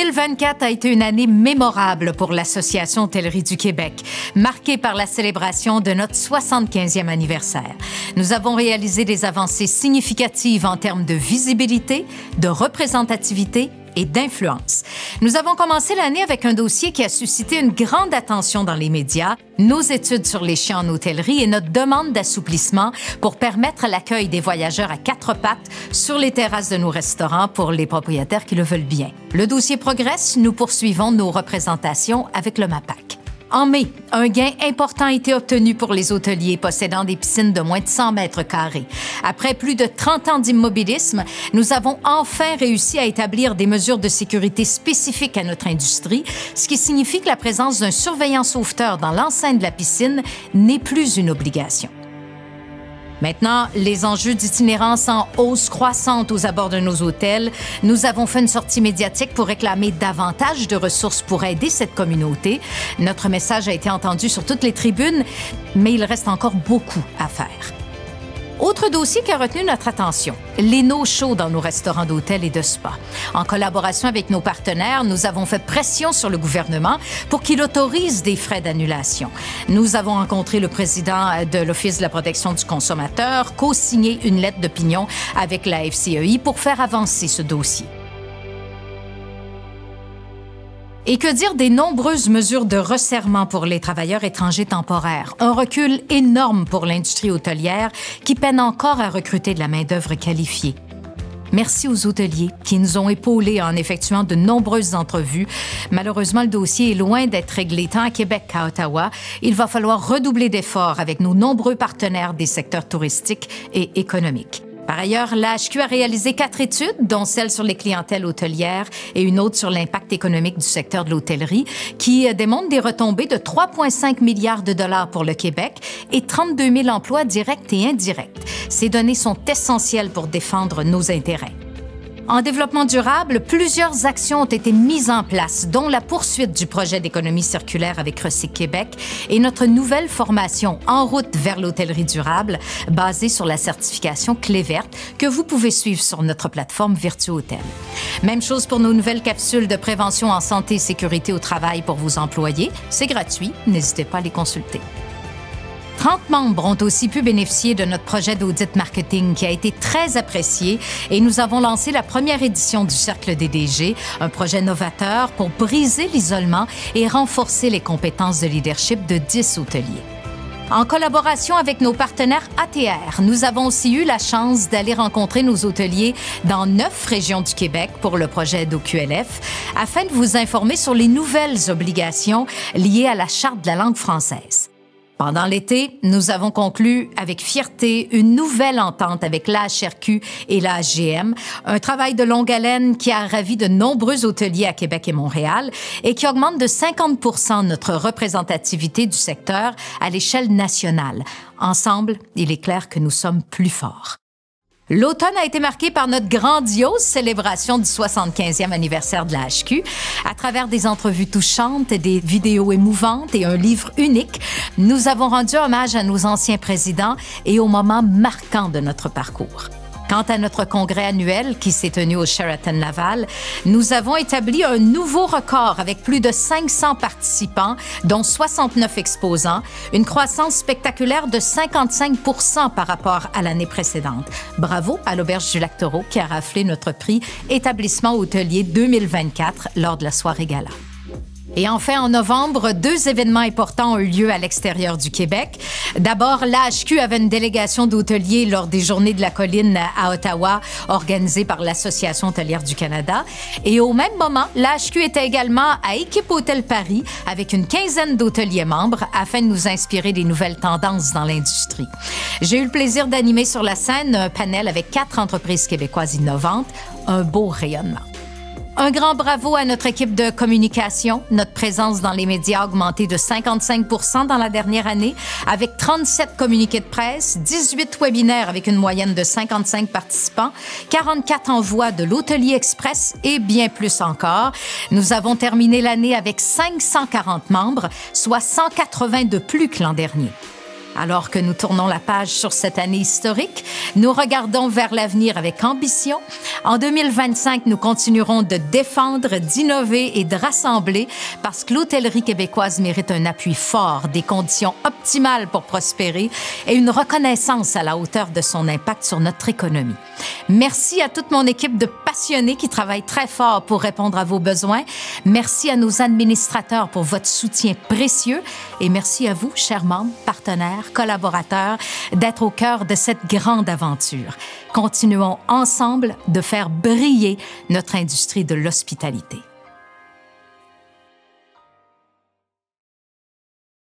2024 a été une année mémorable pour l'Association Hôtellerie du Québec, marquée par la célébration de notre 75e anniversaire. Nous avons réalisé des avancées significatives en termes de visibilité, de représentativité et d'influence. Nous avons commencé l'année avec un dossier qui a suscité une grande attention dans les médias, nos études sur les chiens en hôtellerie et notre demande d'assouplissement pour permettre l'accueil des voyageurs à quatre pattes sur les terrasses de nos restaurants pour les propriétaires qui le veulent bien. Le dossier progresse, nous poursuivons nos représentations avec le MAPAC. En mai, un gain important a été obtenu pour les hôteliers possédant des piscines de moins de 100 mètres carrés. Après plus de 30 ans d'immobilisme, nous avons enfin réussi à établir des mesures de sécurité spécifiques à notre industrie, ce qui signifie que la présence d'un surveillant sauveteur dans l'enceinte de la piscine n'est plus une obligation. Maintenant, les enjeux d'itinérance en hausse croissante aux abords de nos hôtels. Nous avons fait une sortie médiatique pour réclamer davantage de ressources pour aider cette communauté. Notre message a été entendu sur toutes les tribunes, mais il reste encore beaucoup à faire. Autre dossier qui a retenu notre attention, les no-shows dans nos restaurants d'hôtels et de spa. En collaboration avec nos partenaires, nous avons fait pression sur le gouvernement pour qu'il autorise des frais d'annulation. Nous avons rencontré le président de l'Office de la protection du consommateur, co-signé une lettre d'opinion avec la FCEI pour faire avancer ce dossier. Et que dire des nombreuses mesures de resserrement pour les travailleurs étrangers temporaires? Un recul énorme pour l'industrie hôtelière qui peine encore à recruter de la main-d'œuvre qualifiée. Merci aux hôteliers qui nous ont épaulés en effectuant de nombreuses entrevues. Malheureusement, le dossier est loin d'être réglé tant à Québec qu'à Ottawa. Il va falloir redoubler d'efforts avec nos nombreux partenaires des secteurs touristiques et économiques. Par ailleurs, l'AHQ a réalisé 4 études, dont celle sur les clientèles hôtelières et une autre sur l'impact économique du secteur de l'hôtellerie, qui démontrent des retombées de 3,5 milliards de dollars pour le Québec et 32 000 emplois directs et indirects. Ces données sont essentielles pour défendre nos intérêts. En développement durable, plusieurs actions ont été mises en place, dont la poursuite du projet d'économie circulaire avec Recyc Québec et notre nouvelle formation En route vers l'hôtellerie durable, basée sur la certification Clé verte, que vous pouvez suivre sur notre plateforme VirtuHôtel. Même chose pour nos nouvelles capsules de prévention en santé et sécurité au travail pour vos employés. C'est gratuit, n'hésitez pas à les consulter. 30 membres ont aussi pu bénéficier de notre projet d'audit marketing qui a été très apprécié et nous avons lancé la première édition du Cercle des DG, un projet novateur pour briser l'isolement et renforcer les compétences de leadership de 10 hôteliers. En collaboration avec nos partenaires ATR, nous avons aussi eu la chance d'aller rencontrer nos hôteliers dans 9 régions du Québec pour le projet d'OQLF afin de vous informer sur les nouvelles obligations liées à la Charte de la langue française. Pendant l'été, nous avons conclu avec fierté une nouvelle entente avec l'AHRQ et l'AHGM, un travail de longue haleine qui a ravi de nombreux hôteliers à Québec et Montréal et qui augmente de 50 % notre représentativité du secteur à l'échelle nationale. Ensemble, il est clair que nous sommes plus forts. L'automne a été marqué par notre grandiose célébration du 75e anniversaire de la HQ. À travers des entrevues touchantes, des vidéos émouvantes et un livre unique, nous avons rendu hommage à nos anciens présidents et aux moments marquants de notre parcours. Quant à notre congrès annuel qui s'est tenu au Sheraton Laval, nous avons établi un nouveau record avec plus de 500 participants, dont 69 exposants, une croissance spectaculaire de 55 % par rapport à l'année précédente. Bravo à l'Auberge du Lac-Taureau qui a raflé notre prix Établissement hôtelier 2024 lors de la soirée gala. Et enfin, en novembre, 2 événements importants ont eu lieu à l'extérieur du Québec. D'abord, l'AHQ avait une délégation d'hôteliers lors des Journées de la Colline à Ottawa, organisées par l'Association hôtelière du Canada. Et au même moment, l'AHQ était également à Équipe Hôtel Paris avec une quinzaine d'hôteliers membres afin de nous inspirer des nouvelles tendances dans l'industrie. J'ai eu le plaisir d'animer sur la scène un panel avec 4 entreprises québécoises innovantes, un beau rayonnement. Un grand bravo à notre équipe de communication. Notre présence dans les médias a augmenté de 55 % dans la dernière année, avec 37 communiqués de presse, 18 webinaires avec une moyenne de 55 participants, 44 envois de l'Hôtelier Express et bien plus encore. Nous avons terminé l'année avec 540 membres, soit 180 de plus que l'an dernier. Alors que nous tournons la page sur cette année historique, nous regardons vers l'avenir avec ambition. En 2025, nous continuerons de défendre, d'innover et de rassembler parce que l'hôtellerie québécoise mérite un appui fort, des conditions optimales pour prospérer et une reconnaissance à la hauteur de son impact sur notre économie. Merci à toute mon équipe de passionnés qui travaillent très fort pour répondre à vos besoins. Merci à nos administrateurs pour votre soutien précieux et merci à vous, chers membres, partenaires, collaborateurs, d'être au cœur de cette grande aventure. Continuons ensemble de faire briller notre industrie de l'hospitalité.